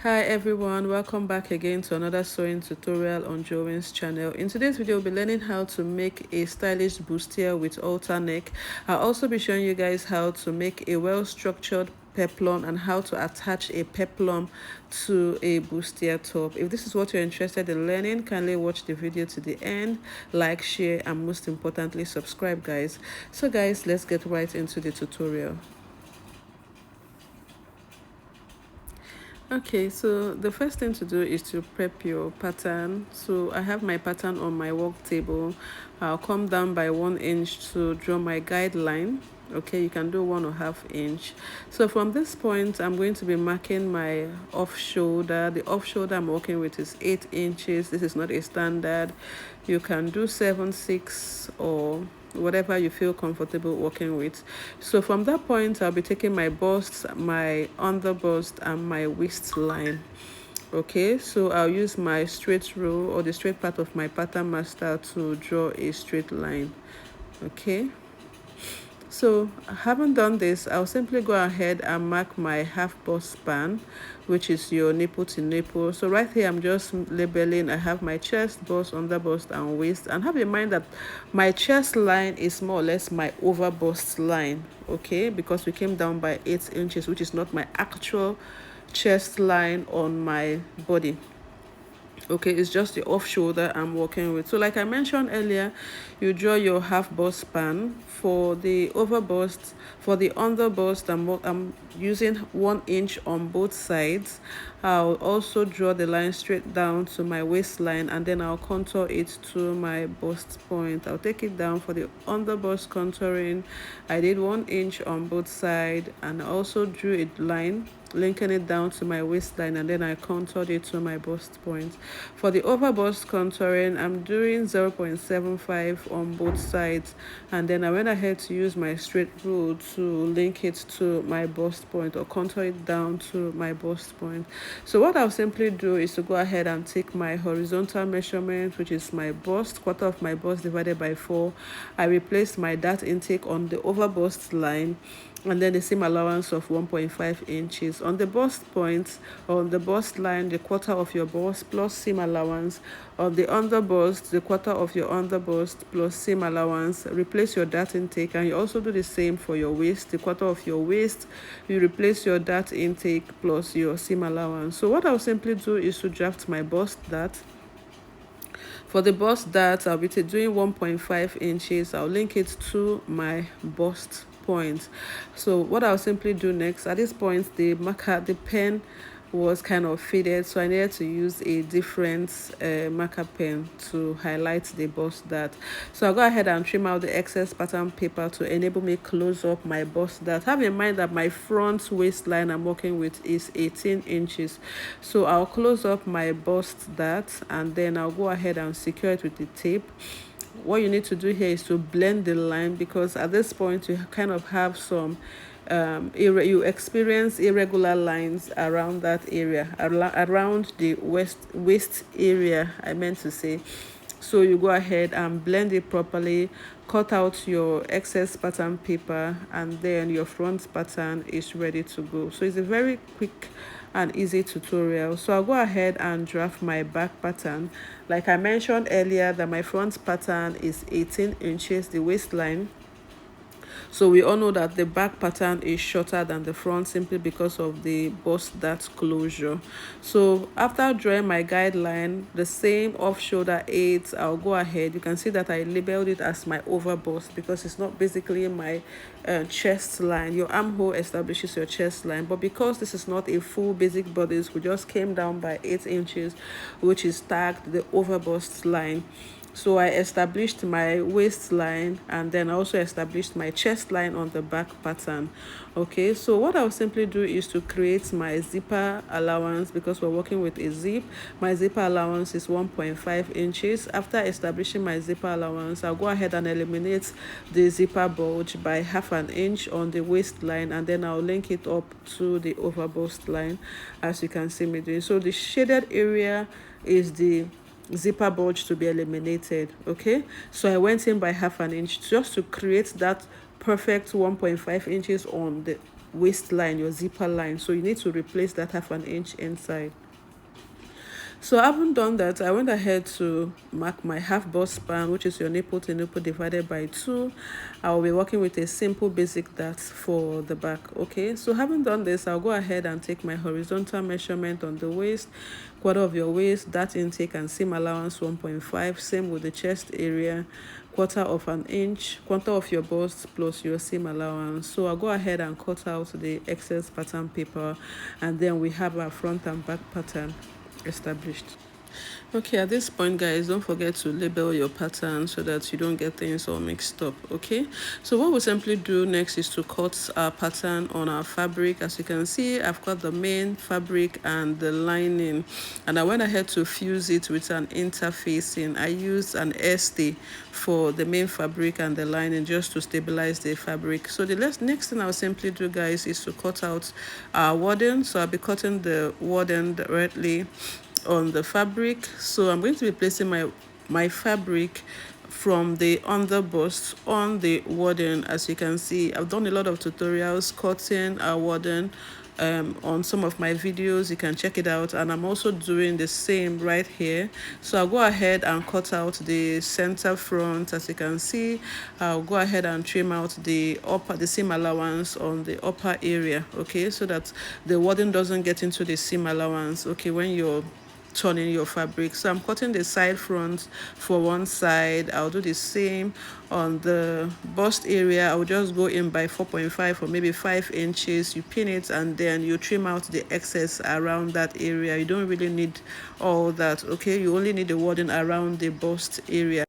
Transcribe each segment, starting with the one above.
Hi everyone, welcome back again to another sewing tutorial on Jowins channel. In today's video, we'll be learning how to make a stylish bustier with halter neck. I'll also be showing you guys how to make a well-structured peplum and how to attach a peplum to a bustier top. If this is what you're interested in learning, kindly watch the video to the end, like, share, and most importantly, subscribe guys. So guys, let's get right into the tutorial. Okay, so the first thing to do is to prep your pattern. So I have my pattern on my work table. I'll come down by 1 inch to draw my guideline. Okay, you can do 1.5 inch. So from this point, I'm going to be marking my off shoulder. The off shoulder I'm working with is 8 inches. This is not a standard. You can do 7, 6, or whatever you feel comfortable working with. So from that point, I'll be taking my bust, my under bust, and my waistline. Okay, so I'll use my straight rule or the straight part of my pattern master to draw a straight line. Okay, so having done this, I'll simply go ahead and mark my half bust span, which is your nipple to nipple. So right here I'm just labeling. I have my chest, bust, under bust, and waist, and have in mind that my chest line is more or less my over bust line, okay, because we came down by 8 inches, which is not my actual chest line on my body. Okay, it's just the off shoulder I'm working with. So like I mentioned earlier, you draw your half bust span. For the over bust, for the under bust, I'm using 1 inch on both sides. I'll also draw the line straight down to my waistline, and then I'll contour it to my bust point. I'll take it down. For the under bust contouring, I did 1 inch on both sides, and I also drew a line linking it down to my waistline, and then I contoured it to my bust point. For the over bust contouring, I'm doing 0.75 on both sides, and then I went ahead to use my straight rule to link it to my bust point or contour it down to my bust point. So what I'll simply do is to go ahead and take my horizontal measurement, which is my bust, quarter of my bust divided by 4. I replaced my dart intake on the over bust line, and then the seam allowance of 1.5 inches on the bust point. On the bust line, the quarter of your bust plus seam allowance. On the under bust, the quarter of your under bust plus seam allowance. Replace your dart intake, and you also do the same for your waist. The quarter of your waist, you replace your dart intake plus your seam allowance. So what I'll simply do is to draft my bust dart. For the bust dart, I'll be doing 1.5 inches. I'll link it to my bust point. So what I'll simply do next, at this point, the pen was kind of faded, so I needed to use a different marker pen to highlight the bust dart. So I'll go ahead and trim out the excess pattern paper to enable me close up my bust dart. Have in mind that my front waistline I'm working with is 18 inches. So I'll close up my bust dart, and then I'll go ahead and secure it with the tape. What you need to do here is to blend the line, because at this point you kind of have some you experience irregular lines around that area, around the waist area, I meant to say. So you go ahead and blend it properly, cut out your excess pattern paper, and then your front pattern is ready to go. So it's a very quick and easy tutorial. So I'll go ahead and draft my back pattern. Like I mentioned earlier, that my front pattern is 18 inches, the waistline. So we all know that the back pattern is shorter than the front, simply because of the bust dart closure. So after drawing my guideline, the same off shoulder 8, I'll go ahead. You can see that I labeled it as my over bust, because it's not basically my chest line. Your armhole establishes your chest line, but because this is not a full basic bodice, we just came down by 8 inches, which is tagged the over bust line. So I established my waistline, and then I also established my chest line on the back pattern. Okay, so what I'll simply do is to create my zipper allowance, because we're working with a zip. My zipper allowance is 1.5 inches. After establishing my zipper allowance, I'll go ahead and eliminate the zipper bulge by 1/2 inch on the waistline, and then I'll link it up to the over bust line, as you can see me doing. So the shaded area is the zipper bulge to be eliminated. Okay, so I went in by 1/2 inch just to create that perfect 1.5 inches on the waistline, your zipper line, so you need to replace that 1/2 inch inside. So having done that, I went ahead to mark my half bust span, which is your nipple to nipple divided by 2. I will be working with a simple basic dart for the back. Okay, so having done this, I'll go ahead and take my horizontal measurement on the waist, quarter of your waist, dart intake and seam allowance 1.5. Same with the chest area, quarter of an inch, quarter of your bust plus your seam allowance. So I'll go ahead and cut out the excess pattern paper, and then we have our front and back pattern established. Okay, at this point, guys, don't forget to label your pattern so that you don't get things all mixed up. Okay, so what we'll simply do next is to cut our pattern on our fabric. As you can see, I've got the main fabric and the lining, and I went ahead to fuse it with an interfacing. I used an SD for the main fabric and the lining just to stabilize the fabric. So the next thing I'll simply do, guys, is to cut out our wadding. So I'll be cutting the wadding directly on the fabric. So I'm going to be placing my fabric from the under bust on the wadding. As you can see, I've done a lot of tutorials cutting our wadding on some of my videos. You can check it out, and I'm also doing the same right here. So I'll go ahead and cut out the center front. As you can see, I'll go ahead and trim out the seam allowance on the upper area, okay, so that the wadding doesn't get into the seam allowance, okay, when you're turning your fabric. So I'm cutting the side front for one side. I'll do the same on the bust area. I'll just go in by 4.5 or maybe 5 inches. You pin it and then you trim out the excess around that area. You don't really need all that, okay? You only need the wadding around the bust area.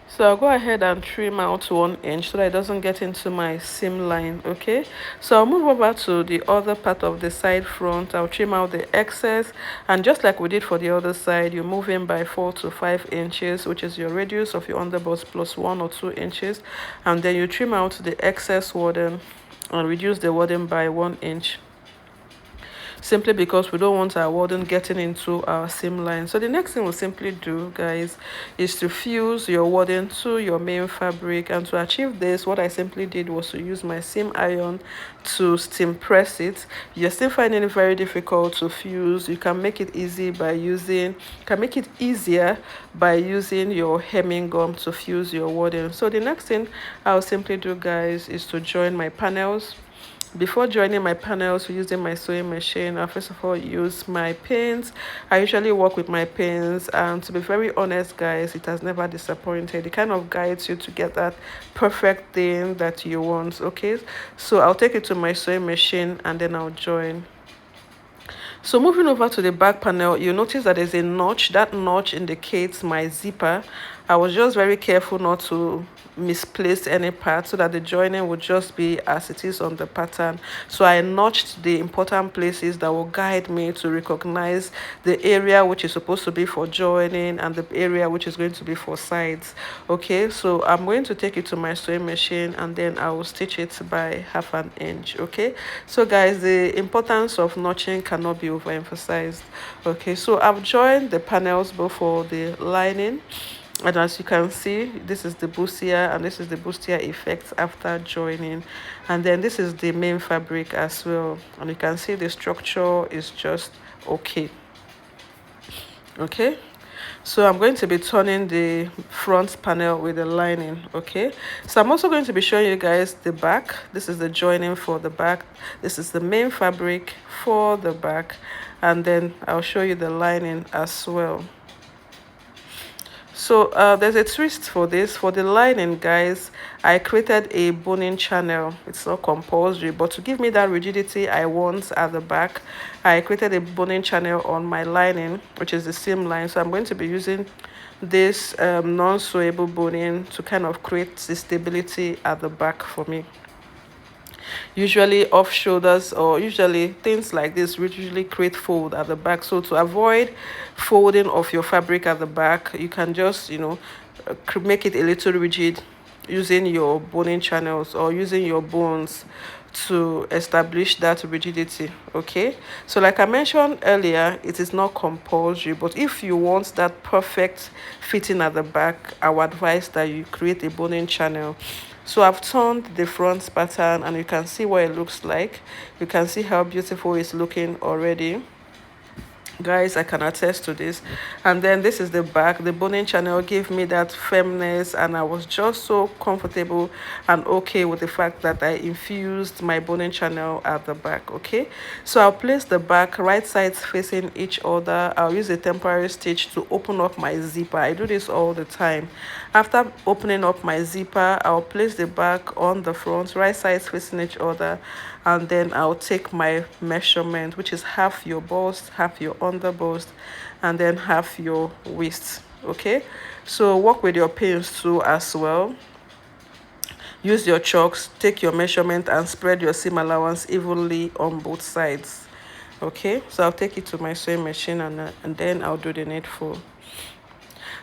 So I'll go ahead and trim out 1 inch so that it doesn't get into my seam line, okay? So I'll move over to the other part of the side front. I'll trim out the excess, and just like we did for the other side, you move in by 4 to 5 inches, which is your radius of your underbust plus 1 or 2 inches, and then you trim out the excess wadding and reduce the wadding by 1 inch, simply because we don't want our wadding getting into our seam line. So the next thing we'll simply do, guys, is to fuse your wadding to your main fabric. And to achieve this, what I simply did was to use my seam iron to steam press it. You're still finding it very difficult to fuse, you can make it easier by using your hemming gum to fuse your wadding. So the next thing I'll simply do, guys, is to join my panels. Before joining my panels using my sewing machine, I first of all use my pins. I usually work with my pins, and to be very honest, guys, it has never disappointed. It kind of guides you to get that perfect thing that you want, okay? So I'll take it to my sewing machine and then I'll join. So moving over to the back panel, you notice that there's a notch. That notch indicates my zipper. I was just very careful not to misplace any part so that the joining would just be as it is on the pattern. So I notched the important places that will guide me to recognize the area which is supposed to be for joining and the area which is going to be for sides. Okay, so I'm going to take it to my sewing machine and then I will stitch it by 1/2 inch. Okay, so guys, the importance of notching cannot be overemphasized. Okay, so I've joined the panels both for the lining, and as you can see, this is the bustier and this is the bustier effect after joining, and then this is the main fabric as well, and you can see the structure is just okay. Okay, so I'm going to be turning the front panel with the lining. Okay, so I'm also going to be showing you guys the back. This is the joining for the back, this is the main fabric for the back, and then I'll show you the lining as well. So there's a twist for this. For the lining, guys, I created a boning channel. It's not compulsory, but to give me that rigidity I want at the back, I created a boning channel on my lining, which is the seam line. So I'm going to be using this non-sewable boning to kind of create the stability at the back for me. Usually off shoulders or usually things like this usually create fold at the back. So to avoid folding of your fabric at the back, you can just, you know, make it a little rigid using your boning channels or using your bones to establish that rigidity. Okay, so like I mentioned earlier, it is not compulsory, but if you want that perfect fitting at the back, I would advise that you create a boning channel So I've turned the front pattern, and you can see what it looks like. You can see how beautiful it's looking already, guys. I can attest to this. And then this is the back. The boning channel gave me that firmness, and I was just so comfortable and okay with the fact that I infused my boning channel at the back. Okay, so I'll place the back right sides facing each other. I'll use a temporary stitch to open up my zipper. I do this all the time. After opening up my zipper, I'll place the back on the front, right sides facing each other, and then I'll take my measurement, which is half your bust, half your under bust, and then half your waist. Okay, so work with your pins too as well. Use your chalks, take your measurement, and spread your seam allowance evenly on both sides. Okay, so I'll take it to my sewing machine, and then I'll do the needful.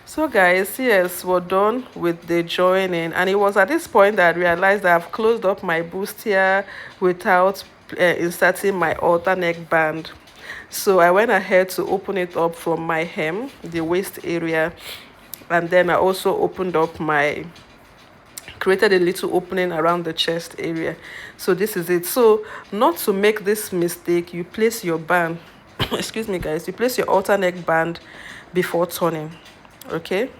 So guys, yes, we're done with the joining, and it was at this point that I realized that I've closed up my bustier without inserting my halter neckband. So I went ahead to open it up from my hem, the waist area, and then I also opened up created a little opening around the chest area. So this is it. So not to make this mistake, you place your band excuse me guys, you place your halter neck band before turning. Okay,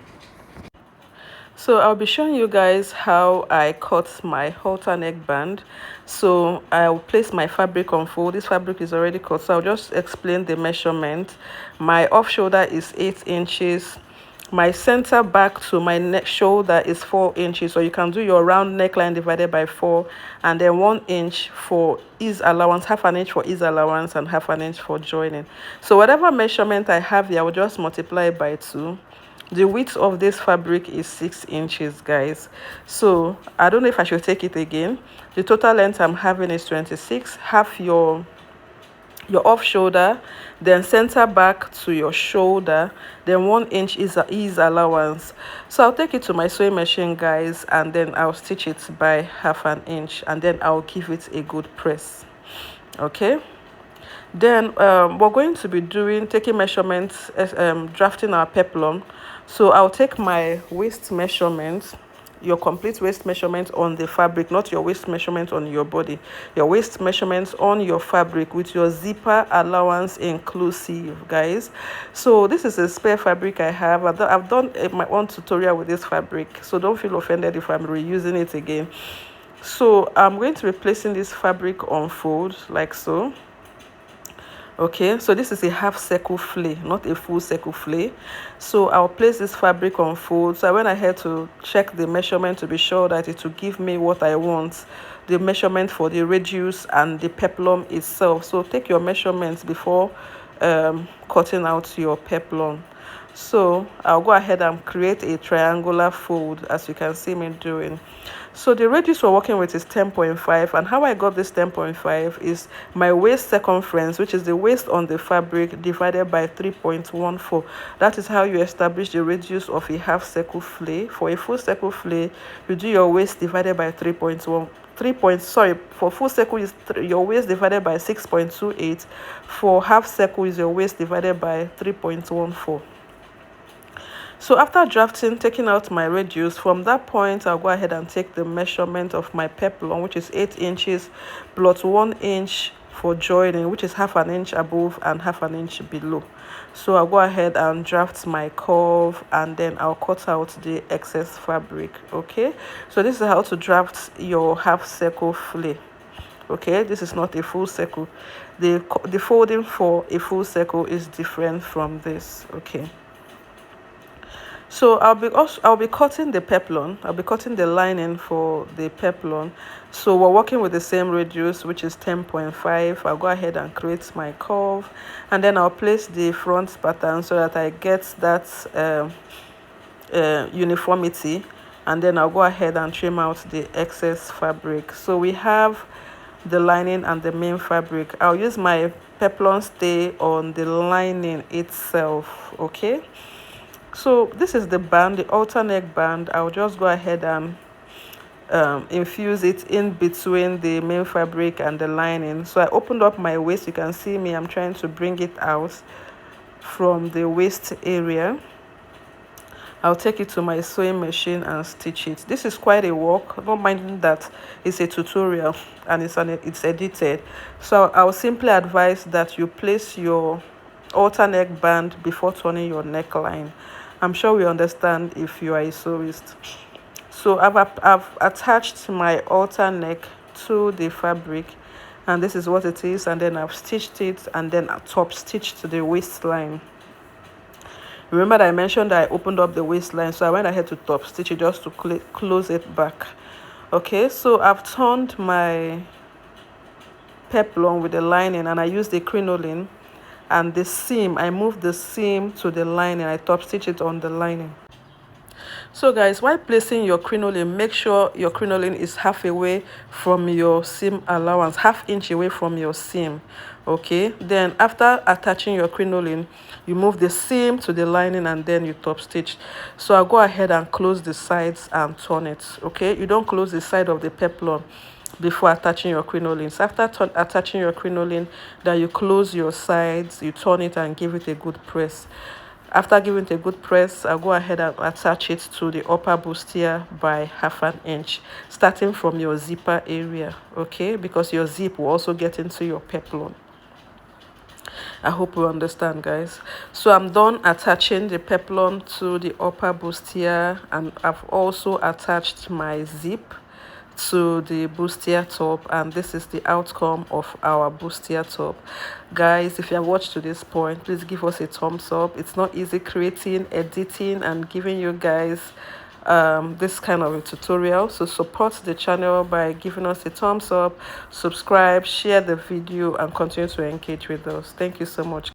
so I'll be showing you guys how I cut my halter neck band. So I'll place my fabric on fold. This fabric is already cut, so I'll just explain the measurement. My off shoulder is 8 inches. My center back to my neck shoulder is 4 inches. So you can do your round neckline divided by 4, and then 1 inch for ease allowance, half an inch for ease allowance, and half an inch for joining. So whatever measurement I have here, I will just multiply it by 2. The width of this fabric is 6 inches, guys. So I don't know if I should take it again. The total length I'm having is 26. Half your off shoulder, then center back to your shoulder, then 1 inch is ease allowance. So I'll take it to my sewing machine, guys, and then I'll stitch it by half an inch, and then I'll give it a good press. Okay, then we're going to be taking measurements, drafting our peplum. So I'll take my waist measurement, your complete waist measurement on the fabric, not your waist measurement on your body. Your waist measurements on your fabric with your zipper allowance inclusive, guys. So this is a spare fabric I have. I've done my own tutorial with this fabric, so don't feel offended if I'm reusing it again. So I'm going to be placing this fabric on fold like so. Okay, so this is a half circle flay, not a full circle flay. So I'll place this fabric on fold. So I went ahead to check the measurement to be sure that it will give me what I want, the measurement for the radius and the peplum itself. So take your measurements before cutting out your peplum. So I'll go ahead and create a triangular fold, as you can see me doing. So the radius we're working with is 10.5, and how I got this 10.5 is my waist circumference, which is the waist on the fabric, divided by 3.14. That is how you establish the radius of a half circle flay. For a full circle flay, you do your waist divided by 3.1. For full circle is your waist divided by 6.28. For half circle is your waist divided by 3.14. So after drafting, taking out my radius, from that point I'll go ahead and take the measurement of my peplum, which is 8 inches plus 1 inch for joining, which is half an inch above and half an inch below. So I'll go ahead and draft my curve, and then I'll cut out the excess fabric. Okay, so this is how to draft your half circle flay. Okay, this is not a full circle. The folding for a full circle is different from this. Okay, so I'll be cutting the peplum. I'll be cutting the lining for the peplum. So we're working with the same radius, which is 10.5. I'll go ahead and create my curve, and then I'll place the front pattern so that I get that uniformity, and then I'll go ahead and trim out the excess fabric. So we have the lining and the main fabric. I'll use my peplum stay on the lining itself. Okay, so this is the band, the halter neck band. I'll just go ahead and infuse it in between the main fabric and the lining. So I opened up my waist. You can see me, I'm trying to bring it out from the waist area. I'll take it to my sewing machine and stitch it. This is quite a work, not minding that it's a tutorial and it's edited. So I'll simply advise that you place your halter neck band before turning your neckline. I'm sure we understand if you are a sewist. So I've attached my halter neck to the fabric, and this is what it is, and then I've stitched it and then I top stitched to the waistline. Remember that I mentioned that I opened up the waistline, so I went ahead to top stitch it just to close it back. Okay, so I've turned my peplum with the lining, and I used the crinoline, and the seam, I moved the seam to the lining. I top stitch it on the lining. So guys, while placing your crinoline, make sure your crinoline is half away from your seam allowance, ½ inch away from your seam. Okay, then after attaching your crinoline, you move the seam to the lining and then you top stitch. So I'll go ahead and close the sides and turn it. Okay, you don't close the side of the peplum before attaching your crinolines. After attaching your crinoline, then you close your sides, you turn it and give it a good press. After giving it a good press, I'll go ahead and attach it to the upper bustier by ½ inch, starting from your zipper area, okay, because your zip will also get into your peplum. I hope you understand, guys. So I'm done attaching the peplum to the upper bustier, and I've also attached my zip to the bustier top, and this is the outcome of our bustier top. Guys, if you have watched to this point, please give us a thumbs up. It's not easy creating, editing, and giving you guys this kind of a tutorial. So support the channel by giving us a thumbs up, subscribe, share the video, and continue to engage with us. Thank you so much.